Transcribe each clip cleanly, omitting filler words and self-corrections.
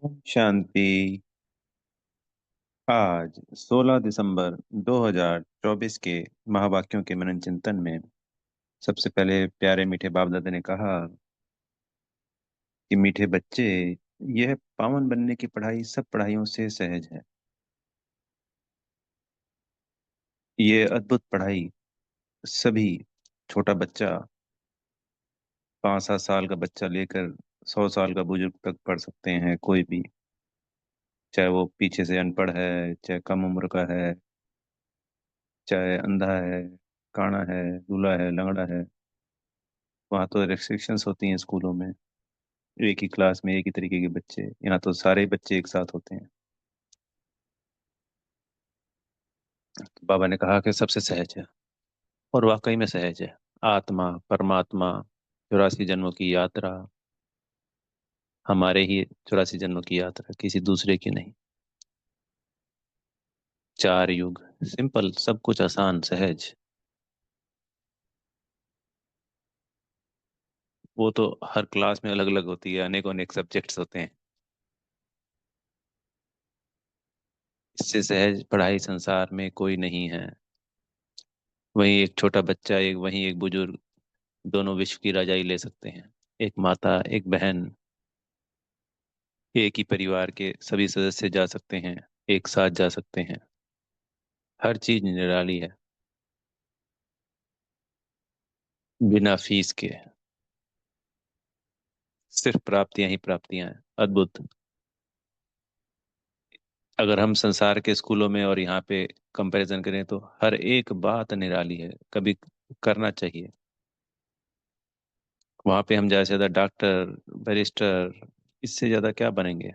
ओम शांति। आज 16 दिसंबर 2024 के महावाक्यों के मनन चिंतन में सबसे पहले प्यारे मीठे बाप दादा ने कहा कि मीठे बच्चे, यह पावन बनने की पढ़ाई सब पढ़ाइयों से सहज है। ये अद्भुत पढ़ाई सभी, छोटा बच्चा, 5-7 साल का बच्चा लेकर 100 साल का बुजुर्ग तक पढ़ सकते हैं। कोई भी, चाहे वो पीछे से अनपढ़ है, चाहे कम उम्र का है, चाहे अंधा है, काना है, लूला है, लंगड़ा है। वहाँ तो रेस्ट्रिक्शंस होती हैं स्कूलों में। एक ही क्लास में एक ही तरीके के बच्चे, यहाँ तो सारे बच्चे एक साथ होते हैं। बाबा ने कहा कि सबसे सहज है, और वाकई में सहज है। आत्मा, परमात्मा, 84 जन्मों की यात्रा, हमारे ही 84 जन्मों की यात्रा, किसी दूसरे की नहीं। 4 युग, सिंपल, सब कुछ आसान सहज। वो तो हर क्लास में अलग अलग होती है, अनेक अनेक सब्जेक्ट्स होते हैं। इससे सहज पढ़ाई संसार में कोई नहीं है। वहीं एक छोटा बच्चा, एक वहीं एक बुजुर्ग, दोनों विश्व की रजाई ले सकते हैं। एक माता, एक बहन, एक ही परिवार के सभी सदस्य जा सकते हैं, एक साथ जा सकते हैं। हर चीज निराली है, बिना फीस के। सिर्फ प्राप्तियां ही प्राप्तियां हैं, अद्भुत। अगर हम संसार के स्कूलों में और यहाँ पे कंपैरिजन करें तो हर एक बात निराली है, कभी करना चाहिए। वहां पे हम ज्यादा से ज्यादा डॉक्टर, बैरिस्टर, इससे ज्यादा क्या बनेंगे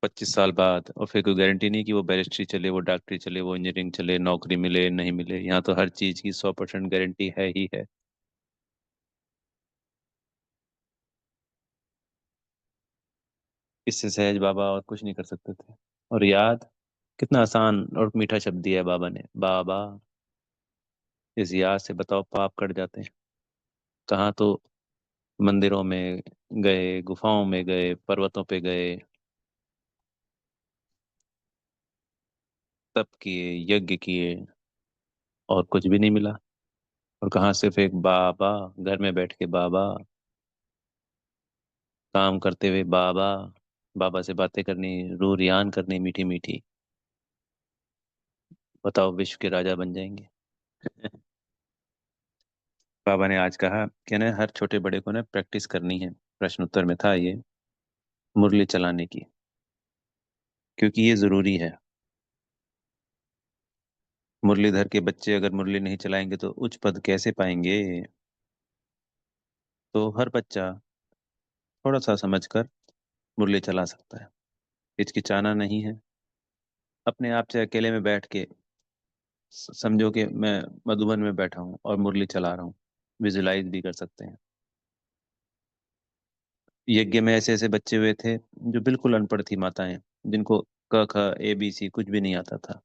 25 साल बाद? और फिर कोई गारंटी नहीं कि वो बैरिस्ट्री चले, वो डॉक्टरी चले, वो इंजीनियरिंग चले, नौकरी मिले नहीं मिले। यहाँ तो हर चीज की 100% गारंटी है ही है। इससे सहज बाबा और कुछ नहीं कर सकते थे। और याद, कितना आसान और मीठा शब्द दिया है बाबा ने, बाबा। इस याद से बताओ पाप कट जाते हैं। कहाँ तो मंदिरों में गए, गुफाओं में गए, पर्वतों पे गए, तप किए, यज्ञ किए, और कुछ भी नहीं मिला। और कहाँ सिर्फ एक बाबा, घर में बैठ के बाबा, काम करते हुए बाबा, बाबा से बातें करनी, रूह रियान करनी मीठी मीठी। बताओ विश्व के राजा बन जाएंगे। बाबा ने आज कहा कि ना हर छोटे बड़े को ना प्रैक्टिस करनी है। प्रश्न उत्तर में था ये, मुरली चलाने की, क्योंकि ये जरूरी है। मुरलीधर के बच्चे अगर मुरली नहीं चलाएंगे तो उच्च पद कैसे पाएंगे? तो हर बच्चा थोड़ा सा समझकर मुरली चला सकता है, हिचकिचाना नहीं है। अपने आप से अकेले में बैठ के समझो कि मैं मधुबन में बैठा हूँ और मुरली चला रहा हूँ। विजुलाइज भी कर सकते हैं। यज्ञ में ऐसे ऐसे बच्चे हुए थे जो बिल्कुल अनपढ़ थी माताएं, जिनको क ख ABC कुछ भी नहीं आता था।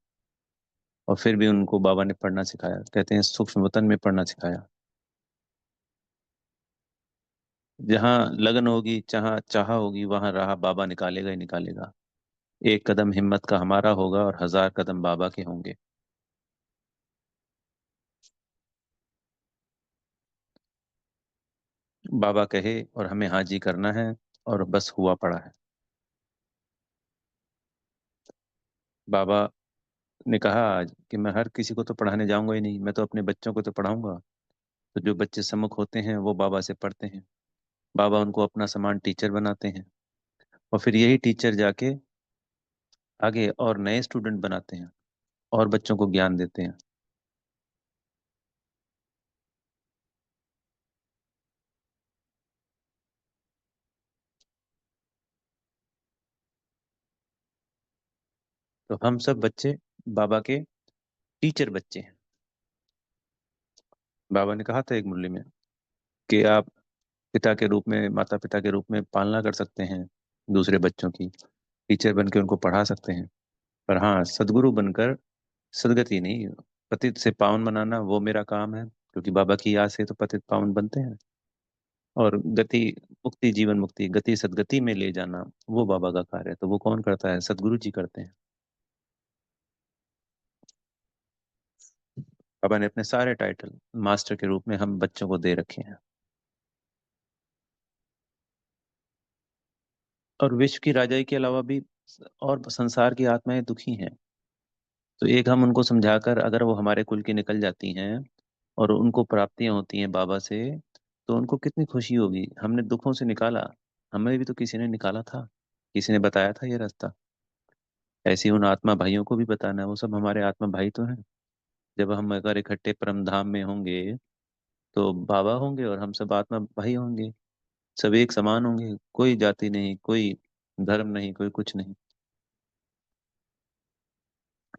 और फिर भी उनको बाबा ने पढ़ना सिखाया। कहते हैं सूक्ष्म वतन में पढ़ना सिखाया। जहाँ लगन होगी, जहाँ चाह होगी, वहां राह बाबा निकालेगा ही निकालेगा। एक कदम हिम्मत का हमारा होगा और 1000 कदम बाबा के होंगे। बाबा कहे और हमें हाजी करना है, और बस हुआ पड़ा है। बाबा ने कहा आज कि मैं हर किसी को तो पढ़ाने जाऊंगा ही नहीं, मैं तो अपने बच्चों को तो पढ़ाऊंगा। तो जो बच्चे सम्मुख होते हैं वो बाबा से पढ़ते हैं। बाबा उनको अपना समान टीचर बनाते हैं, और फिर यही टीचर जाके आगे और नए स्टूडेंट बनाते हैं, और बच्चों को ज्ञान देते हैं। तो हम सब बच्चे बाबा के टीचर बच्चे हैं। बाबा ने कहा था एक मुरली में कि आप पिता के रूप में, माता पिता के रूप में पालना कर सकते हैं दूसरे बच्चों की, टीचर बन के उनको पढ़ा सकते हैं। पर हाँ, सदगुरु बनकर सदगति नहीं, पतित से पावन बनाना वो मेरा काम है, क्योंकि बाबा की याद से तो पतित पावन बनते हैं। और गति मुक्ति, जीवन मुक्ति, गति सदगति में ले जाना, वो बाबा का कार्य है। तो वो कौन करता है? सदगुरु जी करते हैं। बाबा ने अपने सारे टाइटल मास्टर के रूप में हम बच्चों को दे रखे हैं। और विश्व की राजाई के अलावा भी और संसार की आत्माएं दुखी हैं। तो एक हम उनको समझाकर, अगर वो हमारे कुल की निकल जाती हैं और उनको प्राप्तियां होती हैं बाबा से, तो उनको कितनी खुशी होगी। हमने दुखों से निकाला, हमें भी तो किसी ने निकाला था, किसी ने बताया था ये रास्ता। ऐसे ही उन आत्मा भाइयों को भी बताना है, वो सब हमारे आत्मा भाई तो हैं। जब हम अगर इकट्ठे परम धाम में होंगे, तो बाबा होंगे और हम सब आत्मा भाई होंगे। सब एक समान होंगे, कोई जाति नहीं, कोई धर्म नहीं, कोई कुछ नहीं,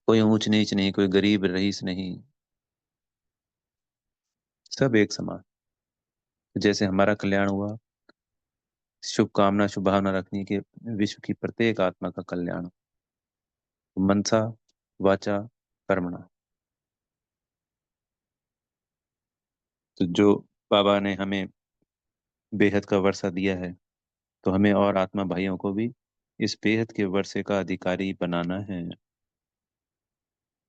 कोई ऊंच नीच नहीं, कोई गरीब रईस नहीं, सब एक समान। जैसे हमारा कल्याण हुआ, शुभकामना शुभभावना रखनी कि विश्व की प्रत्येक आत्मा का कल्याण हो, मनसा वाचा कर्मणा। तो जो बाबा ने हमें बेहद का वर्षा दिया है, तो हमें और आत्मा भाइयों को भी इस बेहद के वर्षे का अधिकारी बनाना है।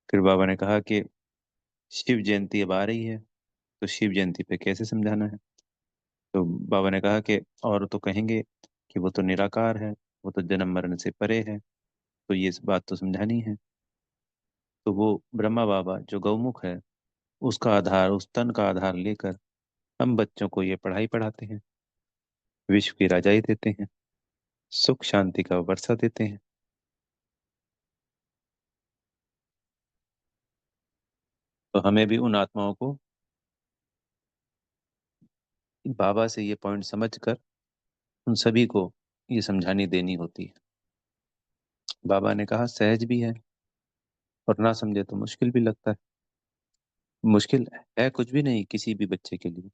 फिर बाबा ने कहा कि शिव जयंती अब आ रही है, तो शिव जयंती पे कैसे समझाना है? तो बाबा ने कहा कि और तो कहेंगे कि वो तो निराकार है, वो तो जन्म मरण से परे है, तो ये बात तो समझानी है। तो वो ब्रह्मा बाबा जो गौमुख है, उसका आधार, उस तन का आधार लेकर हम बच्चों को ये पढ़ाई पढ़ाते हैं, विश्व की राजाई देते हैं, सुख शांति का वर्षा देते हैं। तो हमें भी उन आत्माओं को बाबा से ये पॉइंट समझकर उन सभी को ये समझानी देनी होती है। बाबा ने कहा सहज भी है, और ना समझे तो मुश्किल भी लगता है। मुश्किल है कुछ भी नहीं किसी भी बच्चे के लिए,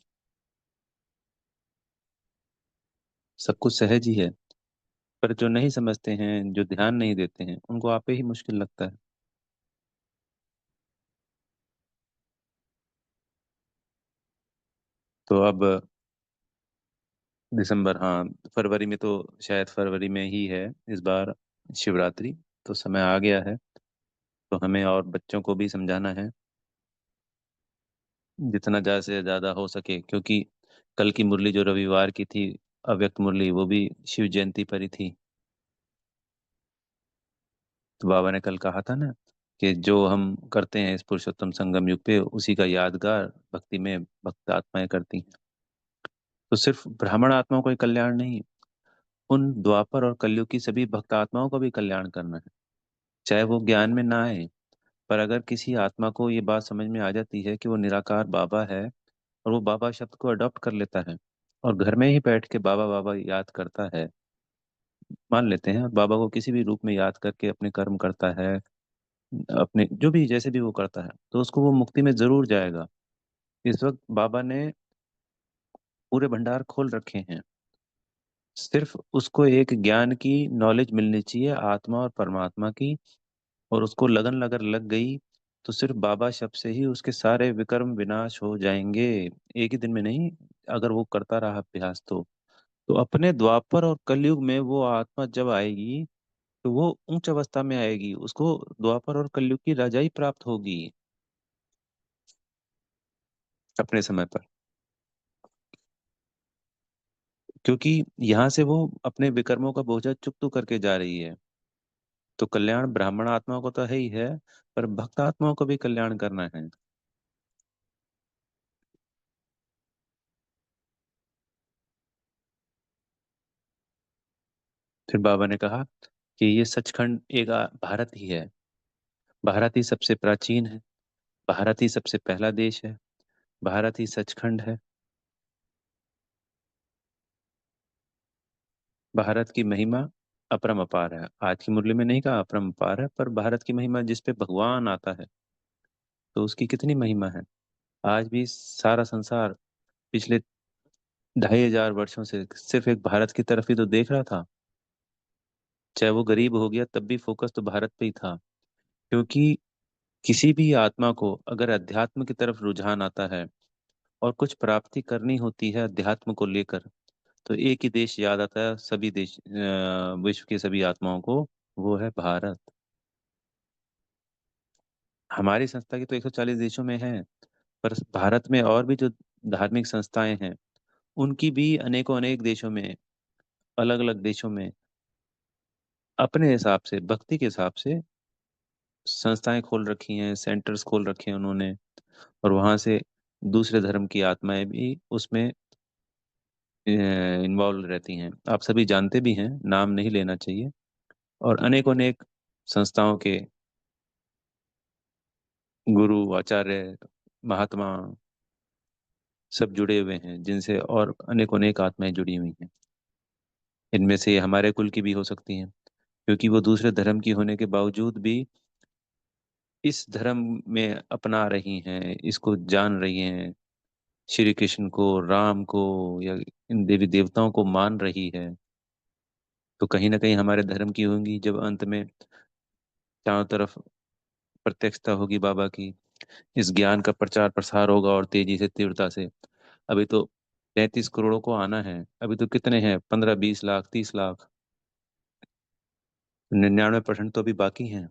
सब कुछ सहज ही है। पर जो नहीं समझते हैं, जो ध्यान नहीं देते हैं, उनको आपे ही मुश्किल लगता है। तो अब दिसंबर, हाँ, फरवरी में तो, शायद फरवरी में ही है इस बार शिवरात्रि। तो समय आ गया है, तो हमें और बच्चों को भी समझाना है जितना ज़्यादा से ज़्यादा हो सके, क्योंकि कल की मुरली जो रविवार की थी, अव्यक्त मुरली, वो भी शिव जयंती पर ही थी। तो बाबा ने कल कहा था ना कि जो हम करते हैं इस पुरुषोत्तम संगम युग पे, उसी का यादगार भक्ति में भक्त आत्माएं करती हैं। तो सिर्फ ब्राह्मण आत्माओं का ही कल्याण नहीं, उन द्वापर और कलयुग की सभी भक्त आत्माओं का भी कल्याण करना है। चाहे वो ज्ञान में ना आए, पर अगर किसी आत्मा को ये बात समझ में आ जाती है कि वो निराकार बाबा है, और वो बाबा शब्द को अडॉप्ट कर लेता है, और घर में ही बैठ के बाबा बाबा याद करता है, मान लेते हैं, और बाबा को किसी भी रूप में याद करके अपने कर्म करता है, अपने जो भी जैसे भी वो करता है, तो उसको वो मुक्ति में जरूर जाएगा। इस वक्त बाबा ने पूरे भंडार खोल रखे हैं, सिर्फ उसको एक ज्ञान की नॉलेज मिलनी चाहिए, आत्मा और परमात्मा की। और उसको लगन अगर लग गई, तो सिर्फ बाबा शब्द से ही उसके सारे विकर्म विनाश हो जाएंगे, एक ही दिन में नहीं। अगर वो करता रहा अभ्यास, तो अपने द्वापर और कलयुग में वो आत्मा जब आएगी, तो वो उच्च अवस्था में आएगी, उसको द्वापर और कलयुग की राजाई प्राप्त होगी अपने समय पर। क्योंकि यहाँ से वो अपने विकर्मों का बोझा चुकता करके जा रही है। तो कल्याण ब्राह्मण आत्माओं को तो है ही है, पर भक्त आत्माओं को भी कल्याण करना है। फिर बाबा ने कहा कि ये सचखंड एक भारत ही है, भारत ही सबसे प्राचीन है, भारत ही सबसे पहला देश है, भारत ही सचखंड है। भारत की महिमा अपरम अपार है। आज की मुरली में नहीं कहा अपरम अपार है, पर भारत की महिमा, जिस पे भगवान आता है, तो उसकी कितनी महिमा है। आज भी सारा संसार पिछले 2500 वर्षों से सिर्फ एक भारत की तरफ ही तो देख रहा था। चाहे वो गरीब हो गया, तब भी फोकस तो भारत पे ही था। क्योंकि किसी भी आत्मा को अगर अध्यात्म की तरफ रुझान आता है, और कुछ प्राप्ति करनी होती है अध्यात्म को लेकर, तो एक ही देश याद आता है सभी देश, विश्व के सभी आत्माओं को, वो है भारत। हमारी संस्था की तो 140 देशों में है, पर भारत में और भी जो धार्मिक संस्थाएं हैं, उनकी भी अनेकों अनेक देशों में, अलग अलग देशों में अपने हिसाब से, भक्ति के हिसाब से संस्थाएं खोल रखी हैं, सेंटर्स खोल रखे हैं उन्होंने। और वहां से दूसरे धर्म की आत्माएं भी उसमें इन्वॉल्व रहती हैं। आप सभी जानते भी हैं, नाम नहीं लेना चाहिए। और अनेकों अनेक संस्थाओं के गुरु, आचार्य, महात्मा सब जुड़े हुए हैं, जिनसे और अनेकों अनेक आत्माएं जुड़ी हुई हैं। इनमें से हमारे कुल की भी हो सकती हैं, क्योंकि वो दूसरे धर्म की होने के बावजूद भी इस धर्म में अपना रही हैं, इसको जान रही हैं, श्री कृष्ण को, राम को, या इन देवी देवताओं को मान रही है। तो कहीं ना कहीं हमारे धर्म की होंगी, जब अंत में चारों तरफ प्रत्यक्षता होगी बाबा की, इस ज्ञान का प्रचार प्रसार होगा और तेजी से, तीव्रता से। अभी तो 33 करोड़ को आना है, अभी तो कितने हैं, 15, 20 लाख, 30 लाख, 99% तो अभी बाकी हैं।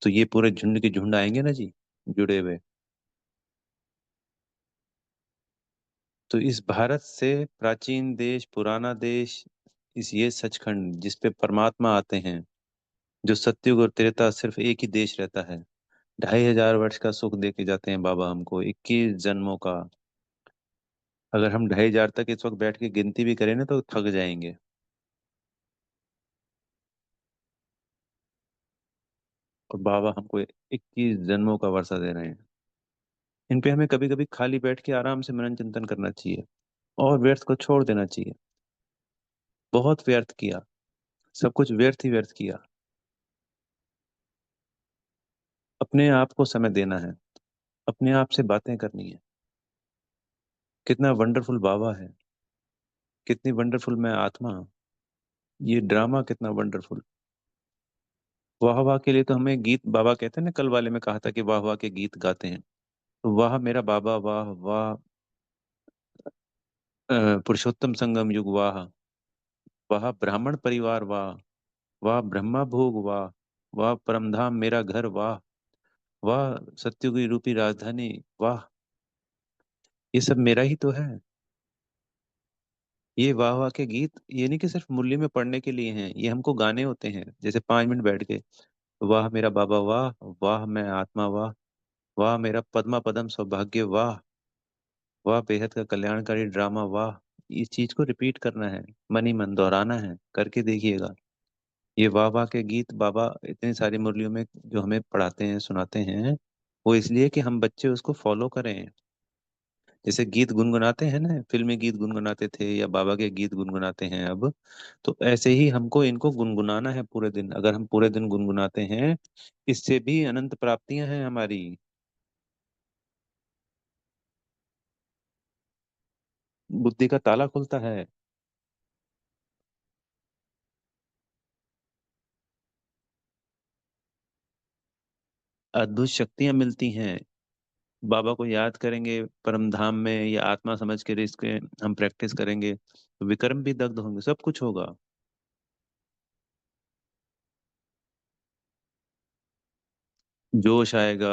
तो ये पूरे झुंड के झुंड आएंगे ना जी, जुड़े हुए। तो इस भारत से, प्राचीन देश, पुराना देश, इस ये सचखंड जिस पे परमात्मा आते हैं, जो सत्युग और त्रेता सिर्फ एक ही देश रहता है, 2500 वर्ष का सुख दे के जाते हैं बाबा हमको, 21 जन्मों का। अगर हम 2500 तक इस वक्त बैठ के गिनती भी करें ना, तो थक जाएंगे। और बाबा हमको 21 जन्मों का वर्षा दे रहे हैं। इन पे हमें कभी कभी खाली बैठ के आराम से मनन चिंतन करना चाहिए, और व्यर्थ को छोड़ देना चाहिए। बहुत व्यर्थ किया, सब कुछ व्यर्थ ही व्यर्थ किया। अपने आप को समय देना है, अपने आप से बातें करनी है। कितना वंडरफुल बाबा है, कितनी वंडरफुल मैं आत्मा, ये ड्रामा कितना वंडरफुल। वाह वाह के लिए तो हमें गीत, बाबा कहते हैं ना, कल वाले में कहा था कि वाह वाह के गीत गाते हैं। तो वाह मेरा बाबा, वाह वाह, पुरुषोत्तम संगम युग, वाह वाह ब्राह्मण परिवार, वाह वाह ब्रह्मा भोग, वाह वाह परमधाम मेरा घर, वाह वाह सत्युगी रूपी राजधानी, वाह। ये सब मेरा ही तो है। ये वाह वाह के गीत ये नहीं कि सिर्फ मुरली में पढ़ने के लिए हैं, ये हमको गाने होते हैं, जैसे 5 मिनट बैठ के, वाह मेरा बाबा, वाह वाह मैं आत्मा, वाह वाह मेरा पद्मा पदम सौभाग्य, वाह वाह बेहद का कल्याणकारी ड्रामा, वाह। इस चीज को रिपीट करना है, मन ही मन दोहराना है, करके देखिएगा। ये वाह वाह के गीत बाबा इतनी सारी मुरलियों में जो हमें पढ़ाते हैं, सुनाते हैं, वो इसलिए कि हम बच्चे उसको फॉलो करें। जैसे गीत गुनगुनाते हैं ना, फिल्मी गीत गुनगुनाते थे, या बाबा के गीत गुनगुनाते हैं अब, तो ऐसे ही हमको इनको गुनगुनाना है पूरे दिन। अगर हम पूरे दिन गुनगुनाते हैं, इससे भी अनंत प्राप्तियां हैं हमारी। बुद्धि का ताला खुलता है। अद्भुत शक्तियां मिलती हैं। बाबा को याद करेंगे परम धाम में, या आत्मा समझ के इसके हम प्रैक्टिस करेंगे, तो विक्रम भी दग्ध होंगे, सब कुछ होगा। जोश आएगा,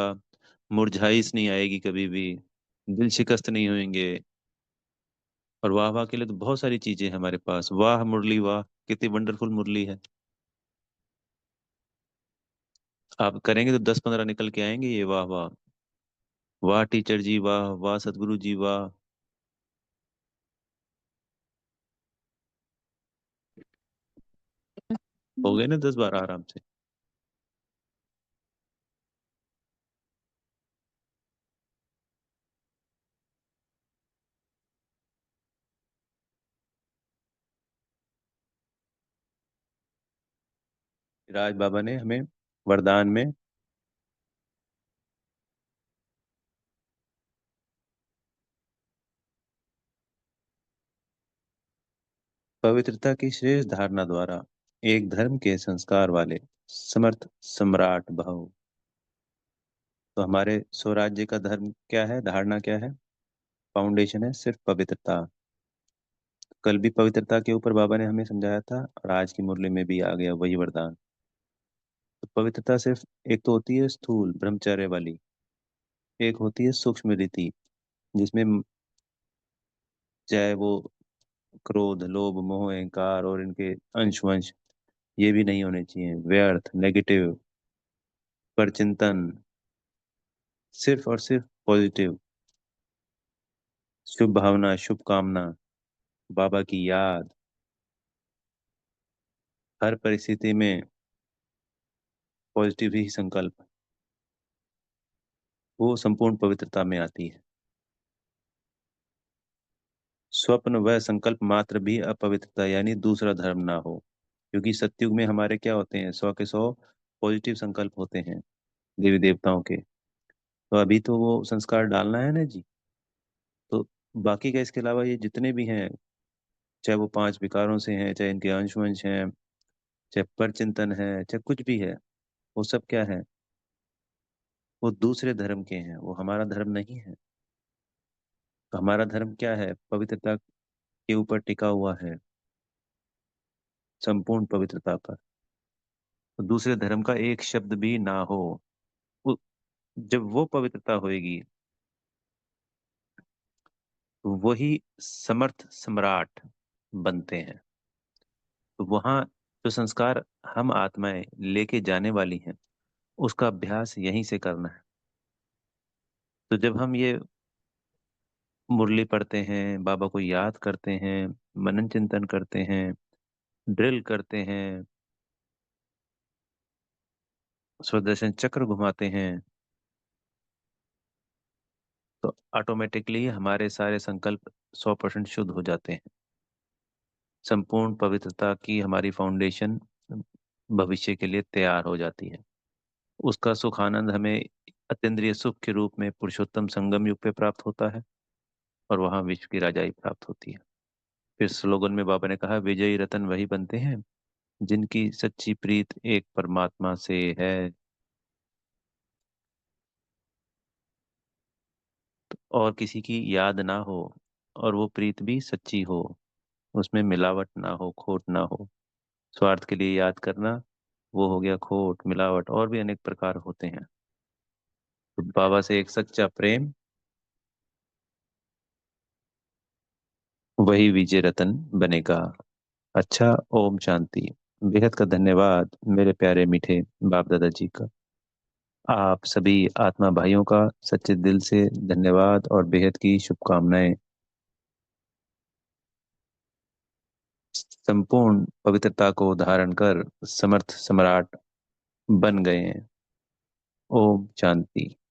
मुरझाइश नहीं आएगी कभी भी, दिल शिकस्त नहीं होंगे। और वाह वाह के लिए तो बहुत सारी चीजें हैं हमारे पास। वाह मुरली, वाह कितनी वंडरफुल मुरली है। आप करेंगे तो 10-15 निकल के आएंगे ये वाह वाह। वाह टीचर जी, वाह वाह सदगुरु जी, वाह। हो गए ना 10-12 आराम से। राज बाबा ने हमें वरदान में पवित्रता की श्रेष्ठ धारणा द्वारा एक धर्म के संस्कार वाले समर्थ सम्राट भव। तो हमारे स्वराज्य का धर्म क्या है, धारणा क्या है? फाउंडेशन है सिर्फ पवित्रता। कल भी पवित्रता के ऊपर बाबा ने हमें समझाया था, और आज की मुरली में भी आ गया वही वरदान। तो पवित्रता सिर्फ एक तो होती है स्थूल ब्रह्मचर्य वाली, एक होती है सूक्ष्म रीति, जिसमें चाहे वो क्रोध लोभ मोह अहंकार और इनके अंश वंश ये भी नहीं होने चाहिए, व्यर्थ नेगेटिव पर चिंतन, सिर्फ और सिर्फ पॉजिटिव, शुभ भावना शुभ कामना, बाबा की याद, हर परिस्थिति में पॉजिटिव ही संकल्प, वो संपूर्ण पवित्रता में आती है। स्वप्न व संकल्प मात्र भी अपवित्रता यानी दूसरा धर्म ना हो, क्योंकि सतयुग में हमारे क्या होते हैं, 100 के 100 पॉजिटिव संकल्प होते हैं देवी देवताओं के। तो अभी तो वो संस्कार डालना है ना जी। तो बाकी का इसके अलावा ये जितने भी हैं, चाहे वो 5 विकारों से हैं, चाहे इनके अंश वंश हैं, चाहे परचिंतन है, चाहे कुछ भी है, वो सब क्या है, वो दूसरे धर्म के हैं, वो हमारा धर्म नहीं है। तो हमारा धर्म क्या है, पवित्रता के ऊपर टिका हुआ है, संपूर्ण पवित्रता पर। तो दूसरे धर्म का एक शब्द भी ना हो। वो- जब वो पवित्रता होएगी, तो वही समर्थ सम्राट बनते हैं। तो वहां जो संस्कार हम आत्माएं लेके जाने वाली हैं, उसका अभ्यास यहीं से करना है। तो जब हम ये मुरली पढ़ते हैं, बाबा को याद करते हैं, मनन चिंतन करते हैं, ड्रिल करते हैं, सुदर्शन चक्र घुमाते हैं, तो ऑटोमेटिकली हमारे सारे संकल्प 100% शुद्ध हो जाते हैं। संपूर्ण पवित्रता की हमारी फाउंडेशन भविष्य के लिए तैयार हो जाती है। उसका सुख आनंद हमें अतीन्द्रिय सुख के रूप में पुरुषोत्तम संगम युग पे प्राप्त होता है, और वहां विश्व की राजाई प्राप्त होती है। फिर स्लोगन में बाबा ने कहा, विजयी रतन वही बनते हैं जिनकी सच्ची प्रीत एक परमात्मा से है। और किसी की याद ना हो, और वो प्रीत भी सच्ची हो, उसमें मिलावट ना हो, खोट ना हो। स्वार्थ के लिए याद करना, वो हो गया खोट मिलावट, और भी अनेक प्रकार होते हैं। तो बाबा से एक सच्चा प्रेम, वही विजय रतन बनेगा। अच्छा, ओम शांति। बेहद का धन्यवाद मेरे प्यारे मीठे बाप दादा जी का। आप सभी आत्मा भाइयों का सच्चे दिल से धन्यवाद और बेहद की शुभकामनाएं। संपूर्ण पवित्रता को धारण कर समर्थ सम्राट बन गए हैं। ओम शांति।